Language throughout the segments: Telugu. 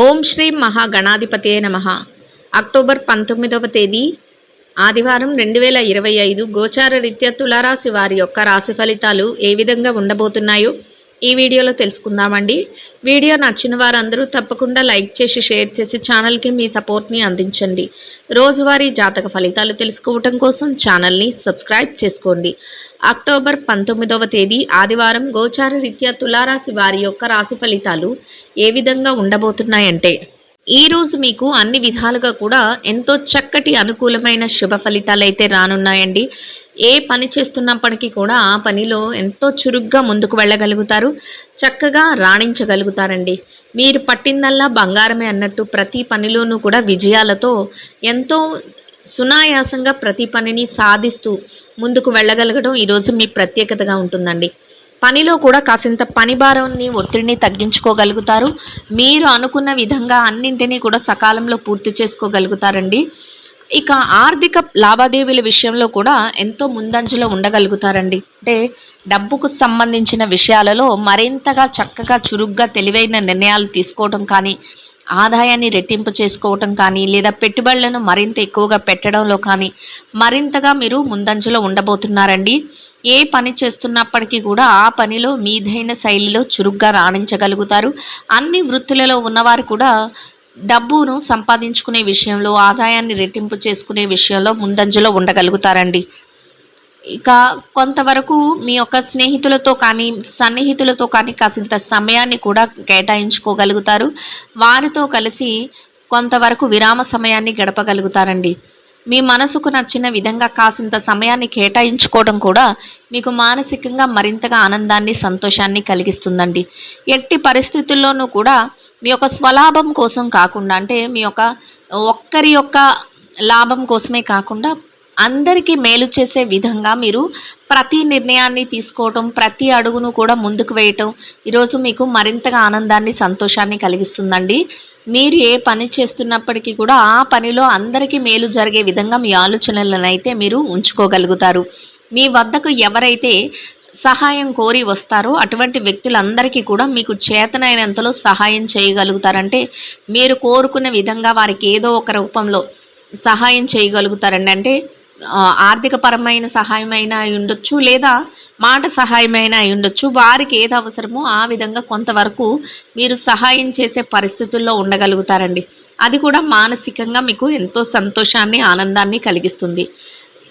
ఓం శ్రీ మహాగణాధిపతయే నమః. అక్టోబర్ 19వ తేదీ ఆదివారం 2025 గోచార రీత్యా తులారాశి వారి యొక్క రాశి ఫలితాలు ఏ విధంగా ఉండబోతున్నాయో ఈ వీడియోలో తెలుసుకుందామండి. వీడియో నచ్చిన వారందరూ తప్పకుండా లైక్ చేసి షేర్ చేసి ఛానల్కి మీ సపోర్ట్ని అందించండి. రోజువారీ జాతక ఫలితాలు తెలుసుకోవటం కోసం ఛానల్ని సబ్స్క్రైబ్ చేసుకోండి. అక్టోబర్ 19వ తేదీ ఆదివారం గోచార రీత్యా తులారాశి వారి యొక్క రాశి ఫలితాలు ఏ విధంగా ఉండబోతున్నాయంటే, ఈరోజు మీకు అన్ని విధాలుగా కూడా ఎంతో చక్కటి అనుకూలమైన శుభ ఫలితాలు అయితే రానున్నాయండి. ఏ పని చేస్తున్నప్పటికీ కూడా ఆ పనిలో ఎంతో చురుగ్గా ముందుకు వెళ్ళగలుగుతారు, చక్కగా రాణించగలుగుతారండి. మీరు పట్టిందల్లా బంగారమే అన్నట్టు ప్రతి పనిలోనూ కూడా విజయాలతో ఎంతో సునాయాసంగా ప్రతి పనిని సాధిస్తూ ముందుకు వెళ్ళగలగడం ఈరోజు మీ ప్రత్యేకతగా ఉంటుందండి. పనిలో కూడా కాసింత పని భారాన్ని ఒత్తిడిని తగ్గించుకోగలుగుతారు. మీరు అనుకున్న విధంగా అన్నింటినీ కూడా సకాలంలో పూర్తి చేసుకోగలుగుతారండి. ఇక ఆర్థిక లావాదేవీల విషయంలో కూడా ఎంతో ముందంజలో ఉండగలుగుతారండి. అంటే డబ్బుకు సంబంధించిన విషయాలలో మరింతగా చక్కగా చురుగ్గా తెలివైన నిర్ణయాలు తీసుకోవడం కానీ, ఆదాయాన్ని రెట్టింపు చేసుకోవటం కానీ, లేదా పెట్టుబడులను మరింత ఎక్కువగా పెట్టడంలో కానీ మరింతగా మీరు ముందంజలో ఉండబోతున్నారండి. ఏ పని చేస్తున్నప్పటికీ కూడా ఆ పనిలో మీదైన శైలిలో చురుగ్గా రాణించగలుగుతారు. అన్ని వృత్తులలో ఉన్నవారు కూడా డబ్బును సంపాదించుకునే విషయంలో, ఆదాయాన్ని రెట్టింపు చేసుకునే విషయంలో ముందంజలో ఉండగలుగుతారండి. ఇక కొంతవరకు మీ యొక్క స్నేహితులతో కానీ, సన్నిహితులతో కానీ కాసింత సమయాన్ని కూడా కేటాయించుకోగలుగుతారు. వారితో కలిసి కొంతవరకు విరామ సమయాన్ని గడపగలుగుతారండి. మీ మనసుకు నచ్చిన విధంగా కాసింత సమయాన్ని కేటాయించుకోవడం కూడా మీకు మానసికంగా మరింతగా ఆనందాన్ని, సంతోషాన్ని కలిగిస్తుందండి. ఎట్టి పరిస్థితుల్లోనూ కూడా మీ యొక్క స్వలాభం కోసం కాకుండా, అంటే మీ యొక్క ఒక్కరి యొక్క లాభం కోసమే కాకుండా అందరికీ మేలు చేసే విధంగా మీరు ప్రతి నిర్ణయాన్ని తీసుకోవటం, ప్రతి అడుగును కూడా ముందుకు వేయటం ఈరోజు మీకు మరింతగా ఆనందాన్ని, సంతోషాన్ని కలిగిస్తుందండి. మీరు ఏ పని చేస్తున్నప్పటికీ కూడా ఆ పనిలో అందరికీ మేలు జరిగే విధంగా మీ ఆలోచనలను అయితే మీరు ఉంచుకోగలుగుతారు. మీ వద్దకు ఎవరైతే సహాయం కోరి వస్తారో అటువంటి వ్యక్తులందరికీ కూడా మీకు చేతనైనంతలో సహాయం చేయగలుగుతారంటే, మీరు కోరుకున్న విధంగా వారికి ఏదో ఒక రూపంలో సహాయం చేయగలుగుతారండి. అంటే ఆర్థిక పరమైన సహాయమైనా అయి ఉండొచ్చు, లేదా మాట సహాయమైనా అయి ఉండొచ్చు. వారికి ఏది అవసరమో ఆ విధంగా కొంతవరకు మీరు సహాయం చేసే పరిస్థితుల్లో ఉండగలుగుతారండి. అది కూడా మానసికంగా మీకు ఎంతో సంతోషాన్ని, ఆనందాన్ని కలిగిస్తుంది.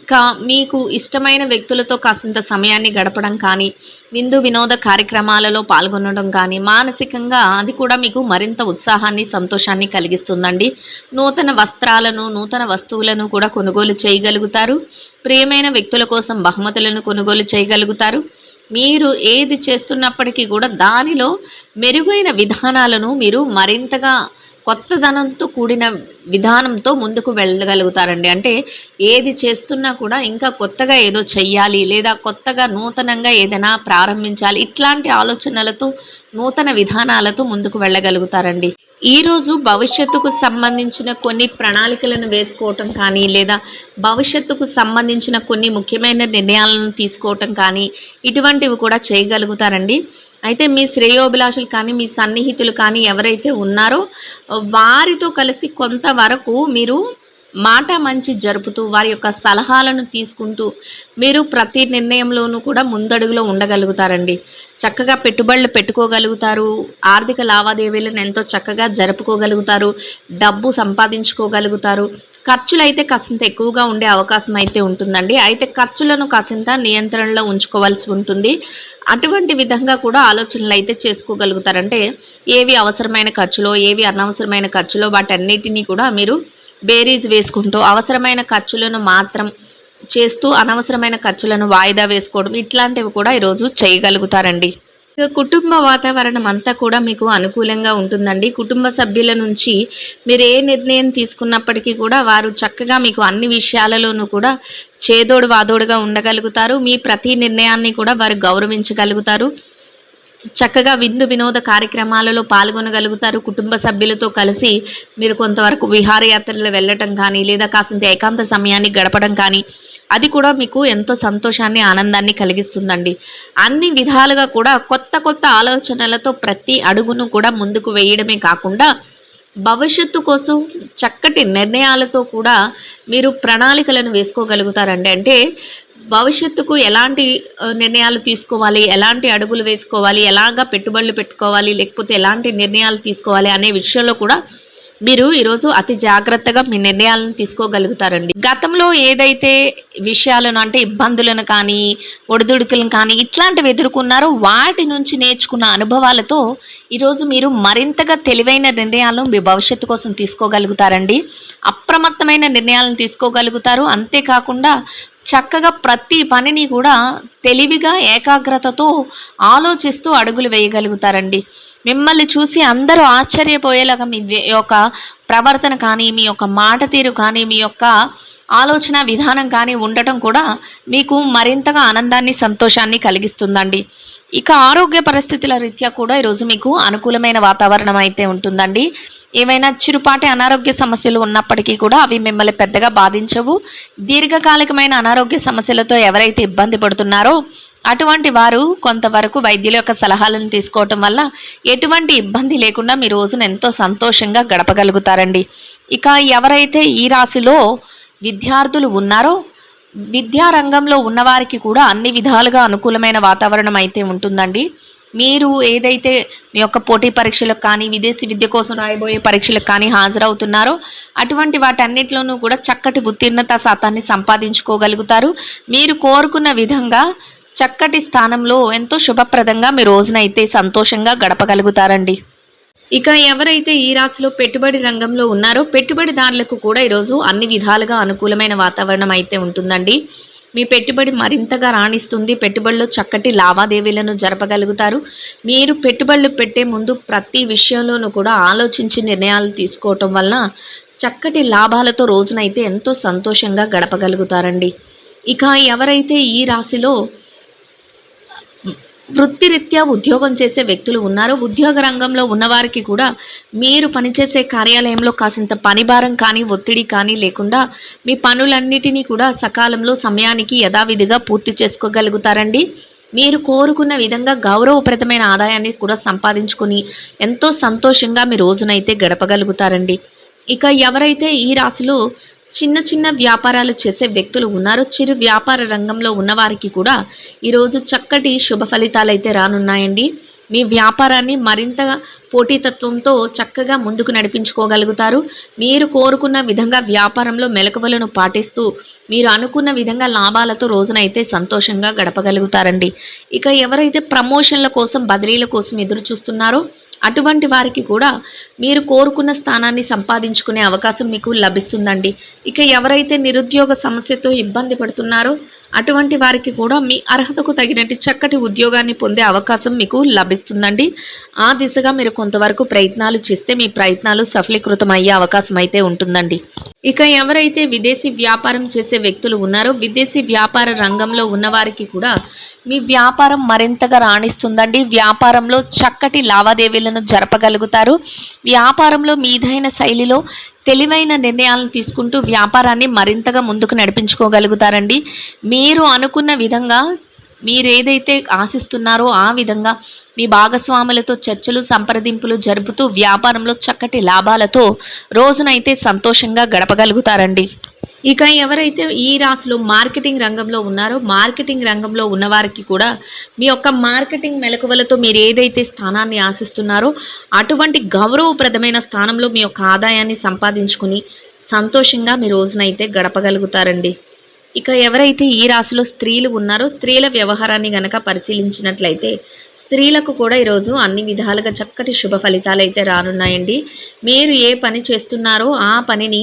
ఇక మీకు ఇష్టమైన వ్యక్తులతో కాసింత సమయాన్ని గడపడం కానీ, విందు వినోద కార్యక్రమాలలో పాల్గొనడం కానీ మానసికంగా అది కూడా మీకు మరింత ఉత్సాహాన్ని, సంతోషాన్ని కలిగిస్తుందండి. నూతన వస్త్రాలను, నూతన వస్తువులను కూడా కొనుగోలు చేయగలుగుతారు. ప్రియమైన వ్యక్తుల కోసం బహుమతులను కొనుగోలు చేయగలుగుతారు. మీరు ఏది చేస్తున్నప్పటికీ కూడా దానిలో మెరుగైన విధానాలను మీరు మరింతగా కొత్తదనంతో కూడిన విధానంతో ముందుకు వెళ్ళగలుగుతారండి. అంటే ఏది చేస్తున్నా కూడా ఇంకా కొత్తగా ఏదో చెయ్యాలి, లేదా కొత్తగా నూతనంగా ఏదైనా ప్రారంభించాలి, ఇట్లాంటి ఆలోచనలతో, నూతన విధానాలతో ముందుకు వెళ్ళగలుగుతారండి. ఈరోజు భవిష్యత్తుకు సంబంధించిన కొన్ని ప్రణాళికలను వేసుకోవటం కానీ, లేదా భవిష్యత్తుకు సంబంధించిన కొన్ని ముఖ్యమైన నిర్ణయాలను తీసుకోవటం కానీ ఇటువంటివి కూడా చేయగలుగుతారండి. అయితే మీ శ్రేయోభిలాషులు కానీ, మీ సన్నిహితులు కానీ ఎవరైతే ఉన్నారో వారితో కలిసి కొంతవరకు మీరు మాట మంచి జరుపుతూ, వారి యొక్క సలహాలను తీసుకుంటూ మీరు ప్రతి నిర్ణయంలోనూ కూడా ముందడుగులో ఉండగలుగుతారండి. చక్కగా పెట్టుబడులు పెట్టుకోగలుగుతారు. ఆర్థిక లావాదేవీలను ఎంతో చక్కగా జరుపుకోగలుగుతారు. డబ్బు సంపాదించుకోగలుగుతారు. ఖర్చులు అయితే కాసింత ఎక్కువగా ఉండే అవకాశం అయితే ఉంటుందండి. అయితే ఖర్చులను కాసింత నియంత్రణలో ఉంచుకోవాల్సి ఉంటుంది. అటువంటి విధంగా కూడా ఆలోచనలు అయితే చేసుకోగలుగుతారంటే ఏవి అవసరమైన ఖర్చులో, ఏవి అనవసరమైన ఖర్చులో వాటన్నిటినీ కూడా మీరు బేరీజ్ వేసుకుంటూ అవసరమైన ఖర్చులను మాత్రం చేస్తూ అనవసరమైన ఖర్చులను వాయిదా వేసుకోవడం ఇట్లాంటివి కూడా ఈరోజు చేయగలుగుతారండి. కుటుంబ వాతావరణం అంతా కూడా మీకు అనుకూలంగా ఉంటుందండి. కుటుంబ సభ్యుల నుంచి మీరు ఏ నిర్ణయం తీసుకున్నప్పటికీ కూడా వారు చక్కగా మీకు అన్ని విషయాలలోనూ కూడా చేదోడు వాదోడుగా ఉండగలుగుతారు. మీ ప్రతి నిర్ణయాన్ని కూడా వారు గౌరవించగలుగుతారు. చక్కగా విందు వినోద కార్యక్రమాలలో పాల్గొనగలుగుతారు. కుటుంబ సభ్యులతో కలిసి మీరు కొంతవరకు విహారయాత్రలు వెళ్ళటం కానీ, లేదా కాసింత ఏకాంత సమయాన్ని గడపడం కానీ అది కూడా మీకు ఎంతో సంతోషాన్ని, ఆనందాన్ని కలిగిస్తుందండి. అన్ని విధాలుగా కూడా కొత్త కొత్త ఆలోచనలతో ప్రతి అడుగును కూడా ముందుకు వేయడమే కాకుండా భవిష్యత్తు కోసం చక్కటి నిర్ణయాలతో కూడా మీరు ప్రణాళికలను వేసుకోగలుగుతారండి. అంటే భవిష్యత్తుకు ఎలాంటి నిర్ణయాలు తీసుకోవాలి, ఎలాంటి అడుగులు వేసుకోవాలి, ఎలాగా పెట్టుబడులు పెట్టుకోవాలి, లేకపోతే ఎలాంటి నిర్ణయాలు తీసుకోవాలి అనే విషయంలో కూడా మీరు ఈరోజు అతి జాగ్రత్తగా మీ నిర్ణయాలను తీసుకోగలుగుతారండి. గతంలో ఏదైతే విషయాలను అంటే ఇబ్బందులను కానీ, ఒడిదుడుకులను కానీ ఇట్లాంటివి ఎదుర్కొన్నారో వాటి నుంచి నేర్చుకున్న అనుభవాలతో ఈరోజు మీరు మరింతగా తెలివైన నిర్ణయాలను మీ భవిష్యత్తు కోసం తీసుకోగలుగుతారండి. అప్రమత్తమైన నిర్ణయాలను తీసుకోగలుగుతారు. అంతేకాకుండా చక్కగా ప్రతి పనిని కూడా తెలివిగా, ఏకాగ్రతతో ఆలోచిస్తూ అడుగులు వేయగలుగుతారండి. మిమ్మల్ని చూసి అందరూ ఆశ్చర్యపోయేలాగా మీ యొక్క ప్రవర్తన కానీ, మీ యొక్క మాట తీరు కానీ, మీ యొక్క ఆలోచన విధానం కానీ ఉండటం కూడా మీకు మరింతగా ఆనందాన్ని, సంతోషాన్ని కలిగిస్తుందండి. ఇక ఆరోగ్య పరిస్థితుల రీత్యా కూడా ఈరోజు మీకు అనుకూలమైన వాతావరణం అయితే ఉంటుందండి. ఏమైనా చిరుపాటి అనారోగ్య సమస్యలు ఉన్నప్పటికీ కూడా అవి మిమ్మల్ని పెద్దగా బాధించవు. దీర్ఘకాలికమైన అనారోగ్య సమస్యలతో ఎవరైతే ఇబ్బంది పడుతున్నారో అటువంటి వారు కొంతవరకు వైద్యుల యొక్క సలహాలను తీసుకోవటం వల్ల ఎటువంటి ఇబ్బంది లేకుండా మీ రోజును ఎంతో సంతోషంగా గడపగలుగుతారండి. ఇక ఎవరైతే ఈ రాశిలో విద్యార్థులు ఉన్నారో విద్యా రంగంలో ఉన్నవారికి కూడా అన్ని విధాలుగా అనుకూలమైన వాతావరణం అయితే ఉంటుందండి. మీరు ఏదైతే మీ యొక్క పోటీ పరీక్షలకు కానీ, విదేశీ విద్య కోసం రాయబోయే పరీక్షలకు కానీ హాజరవుతున్నారో అటువంటి వాటన్నిటిలోనూ కూడా చక్కటి ఉత్తీర్ణత శాతాన్ని సంపాదించుకోగలుగుతారు. మీరు కోరుకున్న విధంగా చక్కటి స్థానంలో ఎంతో శుభప్రదంగా మీ రోజునైతే సంతోషంగా గడపగలుగుతారండి. ఇక ఎవరైతే ఈ రాశిలో పెట్టుబడి రంగంలో ఉన్నారో పెట్టుబడిదారులకు కూడా ఈరోజు అన్ని విధాలుగా అనుకూలమైన వాతావరణం అయితే ఉంటుందండి. మీ పెట్టుబడి మరింతగా రాణిస్తుంది. పెట్టుబడిలో చక్కటి లావాదేవీలను జరపగలుగుతారు. మీరు పెట్టుబడులు పెట్టే ముందు ప్రతి విషయంలోనూ కూడా ఆలోచించి నిర్ణయాలు తీసుకోవటం వల్ల చక్కటి లాభాలతో రోజునైతే ఎంతో సంతోషంగా గడపగలుగుతారండి. ఇక ఎవరైతే ఈ రాశిలో వృత్తిరీత్యా ఉద్యోగం చేసే వ్యక్తులు ఉన్నారో ఉద్యోగ రంగంలో ఉన్నవారికి కూడా మీరు పనిచేసే కార్యాలయంలో కాసింత పనిభారం కానీ, ఒత్తిడి కానీ లేకుండా మీ పనులన్నిటినీ కూడా సకాలంలో సమయానికి యథావిధిగా పూర్తి చేసుకోగలుగుతారండి. మీరు కోరుకున్న విధంగా గౌరవప్రదమైన ఆదాయాన్ని కూడా సంపాదించుకొని ఎంతో సంతోషంగా మీ రోజునైతే గడపగలుగుతారండి. ఇక ఎవరైతే ఈ రాశిలో చిన్న చిన్న వ్యాపారాలు చేసే వ్యక్తులు ఉన్నారో చిరు వ్యాపార రంగంలో ఉన్నవారికి కూడా ఈరోజు చక్కటి శుభ ఫలితాలు అయితే రానున్నాయండి. మీ వ్యాపారాన్ని మరింత పోటీతత్వంతో చక్కగా ముందుకు నడిపించుకోగలుగుతారు. మీరు కోరుకున్న విధంగా వ్యాపారంలో మెలకువలను పాటిస్తూ మీరు అనుకున్న విధంగా లాభాలతో రోజునైతే సంతోషంగా గడపగలుగుతారండి. ఇక ఎవరైతే ప్రమోషన్ల కోసం, బదిలీల కోసం ఎదురు చూస్తున్నారో అటువంటి వారికి కూడా మీరు కోరుకున్న స్థానాన్ని సంపాదించుకునే అవకాశం మీకు లభిస్తుందండి. ఇక ఎవరైతే నిరుద్యోగ సమస్యతో ఇబ్బంది పడుతున్నారో అటువంటి వారికి కూడా మీ అర్హతకు తగినట్టు చక్కటి ఉద్యోగాన్ని పొందే అవకాశం మీకు లభిస్తుందండి. ఆ దిశగా మీరు కొంతవరకు ప్రయత్నాలు చేస్తే మీ ప్రయత్నాలు సఫలీకృతం అయ్యే అవకాశం అయితే ఉంటుందండి. ఇక ఎవరైతే విదేశీ వ్యాపారం చేసే వ్యక్తులు ఉన్నారో విదేశీ వ్యాపార రంగంలో ఉన్నవారికి కూడా మీ వ్యాపారం మరింతగా రాణిస్తుందండి. వ్యాపారంలో చక్కటి లావాదేవీలను జరపగలుగుతారు. వ్యాపారంలో మీదైన శైలిలో తెలివైన నిర్ణయాలను తీసుకుంటూ వ్యాపారాన్ని మరింతగా ముందుకు నడిపించుకోగలుగుతారండి. మీరు అనుకున్న విధంగా మీరు ఏదైతే ఆశిస్తున్నారో ఆ విధంగా మీ భాగస్వాములతో చర్చలు, సంప్రదింపులు జరుపుతూ వ్యాపారంలో చక్కటి లాభాలతో రోజునైతే సంతోషంగా గడపగలుగుతారండి. ఇక ఎవరైతే ఈ రాశిలో మార్కెటింగ్ రంగంలో ఉన్నారో మార్కెటింగ్ రంగంలో ఉన్నవారికి కూడా మీ యొక్క మార్కెటింగ్ మెలకువలతో మీరు ఏదైతే స్థానాన్ని ఆశిస్తున్నారో అటువంటి గౌరవప్రదమైన స్థానంలో మీ యొక్క ఆదాయాన్ని సంపాదించుకుని సంతోషంగా మీ రోజునైతే గడపగలుగుతారండి. ఇక ఎవరైతే ఈ రాశిలో స్త్రీలు ఉన్నారో స్త్రీల వ్యవహారాన్ని గనక పరిశీలించినట్లయితే స్త్రీలకు కూడా ఈరోజు అన్ని విధాలుగా చక్కటి శుభ ఫలితాలు అయితే రానున్నాయండి. మీరు ఏ పని చేస్తున్నారో ఆ పనిని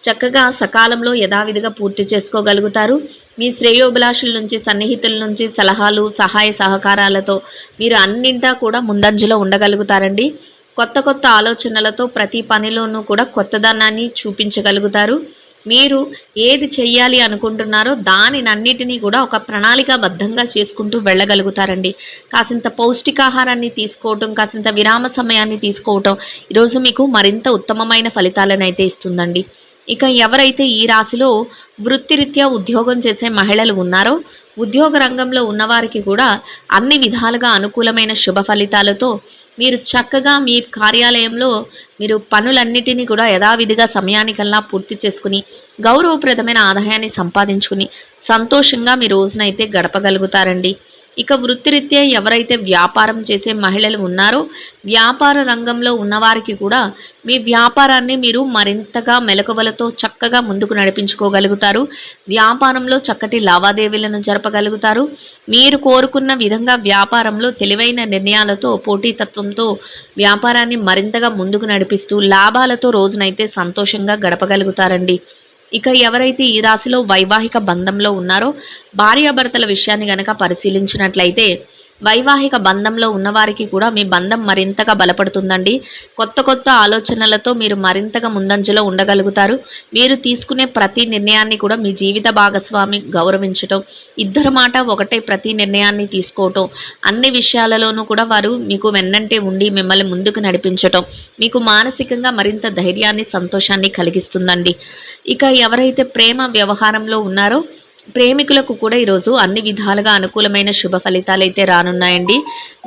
చక్కగా సకాలంలో యథావిధిగా పూర్తి చేసుకోగలుగుతారు. మీ శ్రేయోభిలాషుల నుంచి, సన్నిహితుల నుంచి సలహాలు, సహాయ సహకారాలతో మీరు అన్నింటా కూడా ముందంజలో ఉండగలుగుతారండి. కొత్త కొత్త ఆలోచనలతో ప్రతి పనిలోనూ కూడా కొత్తదనాన్ని చూపించగలుగుతారు. మీరు ఏది చెయ్యాలి అనుకుంటున్నారో దానినన్నిటినీ కూడా ఒక ప్రణాళికాబద్ధంగా చేసుకుంటూ వెళ్ళగలుగుతారండి. కాసింత పౌష్టికాహారాన్ని తీసుకోవటం, కాసింత విరామ సమయాన్ని తీసుకోవటం ఈరోజు మీకు మరింత ఉత్తమమైన ఫలితాలను అయితే ఇస్తుందండి. ఇక ఎవరైతే ఈ రాశిలో వృత్తిరీత్యా ఉద్యోగం చేసే మహిళలు ఉన్నారో ఉద్యోగ రంగంలో ఉన్నవారికి కూడా అన్ని విధాలుగా అనుకూలమైన శుభ ఫలితాలతో మీరు చక్కగా మీ కార్యాలయంలో మీరు పనులన్నిటినీ కూడా యథావిధిగా సమయానికల్లా పూర్తి చేసుకుని గౌరవప్రదమైన ఆదాయాన్ని సంపాదించుకుని సంతోషంగా మీ రోజునైతే గడపగలుగుతారండి. ఇక వృత్తిరీత్యా ఎవరైతే వ్యాపారం చేసే మహిళలు ఉన్నారో వ్యాపార రంగంలో ఉన్నవారికి కూడా మీ వ్యాపారాన్ని మీరు మరింతగా మెలకువలతో చక్కగా ముందుకు నడిపించుకోగలుగుతారు. వ్యాపారంలో చక్కటి లావాదేవీలను జరపగలుగుతారు. మీరు కోరుకున్న విధంగా వ్యాపారంలో తెలివైన నిర్ణయాలతో పోటీతత్వంతో వ్యాపారాన్ని మరింతగా ముందుకు నడిపిస్తూ లాభాలతో రోజునైతే సంతోషంగా గడపగలుగుతారండి. ఇక ఎవరైతే ఈ రాశిలో వైవాహిక బంధంలో ఉన్నారో భార్యాభర్తల విషయాన్ని గనక పరిశీలించినట్లయితే వైవాహిక బంధంలో ఉన్నవారికి కూడా మీ బంధం మరింతగా బలపడుతుందండి. కొత్త కొత్త ఆలోచనలతో మీరు మరింతగా ముందంజలో ఉండగలుగుతారు. మీరు తీసుకునే ప్రతి నిర్ణయాన్ని కూడా మీ జీవిత భాగస్వామి గౌరవించటం, ఇద్దరి మాట ఒకటే ప్రతి నిర్ణయాన్ని తీసుకోవటం, అన్ని విషయాలలోనూ కూడా వారు మీకు వెన్నంటే ఉండి మిమ్మల్ని ముందుకు నడిపించటం మీకు మానసికంగా మరింత ధైర్యాన్ని, సంతోషాన్ని కలిగిస్తుందండి. ఇక ఎవరైతే ప్రేమ వ్యవహారంలో ఉన్నారో ప్రేమికులకు కూడా ఈరోజు అన్ని విధాలుగా అనుకూలమైన శుభ ఫలితాలైతే రానున్నాయండి.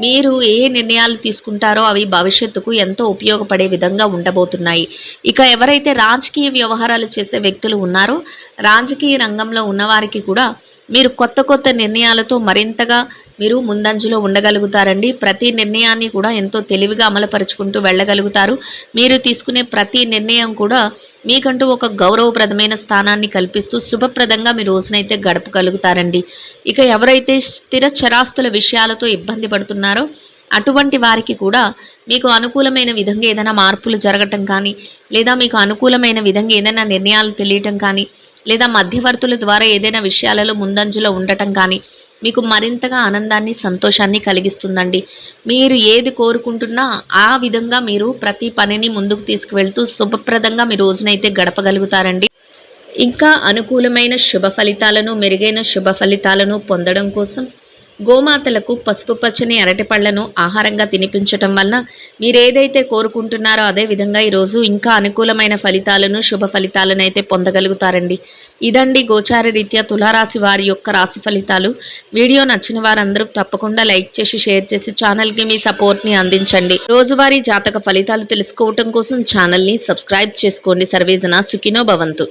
మీరు ఏ నిర్ణయాలు తీసుకుంటారో అవి భవిష్యత్తుకు ఎంతో ఉపయోగపడే విధంగా ఉండబోతున్నాయి. ఇక ఎవరైతే రాజకీయ వ్యవహారాలు చేసే వ్యక్తులు ఉన్నారో రాజకీయ రంగంలో ఉన్నవారికి కూడా మీరు కొత్త కొత్త నిర్ణయాలతో మరింతగా మీరు ముందంజలో ఉండగలుగుతారండి. ప్రతి నిర్ణయాన్ని కూడా ఎంతో తెలివిగా అమలుపరుచుకుంటూ వెళ్ళగలుగుతారు. మీరు తీసుకునే ప్రతి నిర్ణయం కూడా మీకంటూ ఒక గౌరవప్రదమైన స్థానాన్ని కల్పిస్తూ శుభప్రదంగా మీ రోజునైతే గడపగలుగుతారండి. ఇక ఎవరైతే స్థిర చరాస్తుల విషయాలతో ఇబ్బంది పడుతున్నారో అటువంటి వారికి కూడా మీకు అనుకూలమైన విధంగా ఏదైనా మార్పులు జరగటం కానీ లేదా మీకు అనుకూలమైన విధంగా ఏదైనా నిర్ణయాలు తెలియటం కానీ లేదా మధ్యవర్తుల ద్వారా ఏదైనా విషయాలలో ముందంజలో ఉండటం కానీ మీకు మరింతగా ఆనందాన్ని, సంతోషాన్ని కలిగిస్తుందండి. మీరు ఏది కోరుకుంటున్నా ఆ విధంగా మీరు ప్రతి పనిని ముందుకు తీసుకువెళ్తూ శుభప్రదంగా మీ రోజునైతే గడపగలుగుతారండి. ఇంకా అనుకూలమైన శుభ ఫలితాలను, మెరుగైన శుభ ఫలితాలను పొందడం కోసం గోమాతలకు పసుపు పచ్చని అరటిపళ్లను ఆహారంగా తినిపించటం వలన మీరు ఏదైతే కోరుకుంటున్నారో అదే విధంగా ఈరోజు ఇంకా అనుకూలమైన ఫలితాలను, శుభ ఫలితాలను అయితే పొందగలుగుతారండి. ఇదండి గోచార రీత్యా తులారాశి వారి యొక్క రాశి ఫలితాలు. వీడియో నచ్చిన వారందరూ తప్పకుండా లైక్ చేసి, షేర్ చేసి ఛానల్కి మీ సపోర్ట్ని అందించండి. రోజువారీ జాతక ఫలితాలు తెలుసుకోవటం కోసం ఛానల్ని సబ్స్క్రైబ్ చేసుకోండి. సర్వేజన సుఖినో భవంతు.